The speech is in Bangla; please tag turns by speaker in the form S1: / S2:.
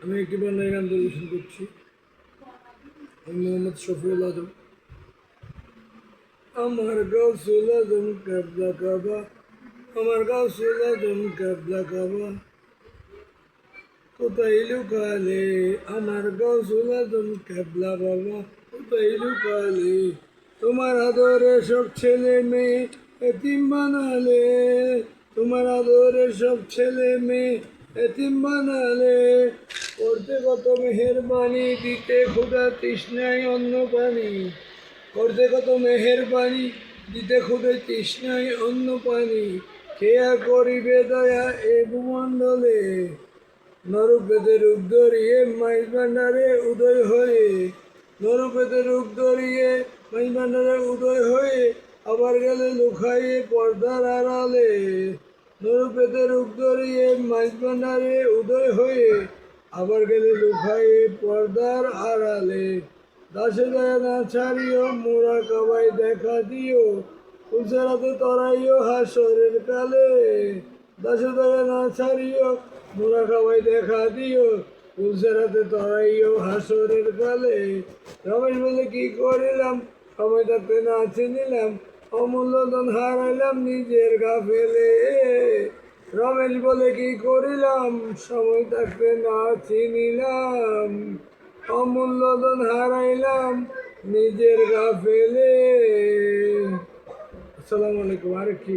S1: আমি একটি বাংলা গান পরিবেশন করছি। আমি মোহাম্মদ শফিউল আজম। আমার গাউসুল আজম কাবলা কাবা, আমার গাউসুল আজম কাবলা কাবা, কোথায় লুকালে আমার গাউসুল আজম কাবলা বাবা, কোথায় লুকালে তোমার আদরে সব ছেলে মেয়ে এতিম বানালে, তোমার আদরে সব ছেলে মেয়ে এতিম বানালে, করতে কত মেহেরবানি দিতে খোদা তৃষ্ণায় অন্ন পানি, করতে কত মেহেরবানি দিতে খুদে তৃষ্ণায় অন্য পানি, খেয়া করিবে দয়া এ ভূমণ্ডলে, নরপেতে রূপ ধরিয়ে মাইজ ভান্ডারে উদয় হয়ে, নরপেতে রূপ ধরিয়ে মাইজ ভান্ডারে উদয় হয়ে, আবার গেলে লুকাইয়ে পর্দার আড়ালে, নরপেতে রূপ ধরিয়ে মাইজ ভান্ডারে উদয় হয়ে, আবার গেলে লুকাইয়ে পর্দার আড়ালে, দাসে দয়া না ছাড়িও মোরা কাবাই দেখা দিও, উলসেরাতে তরাইও হাসরের কালে, দাসে দয়া না ছাড়িও মোরা কাবাই দেখা দিও, উলসেরাতে তরাইও হাসরের কালে। রমেশ বলে কি করিলাম সময় থাকতে না চিনিলাম, অমূল্য ধন হারাইলাম নিজের গা ফেলে, রমেশ বলে কি করিলাম সময় থাকতে না চিনিলাম, অমূল্য ধন হারাইলাম নিজের গা ফেলে। আসসালামু আলাইকুম। আর কি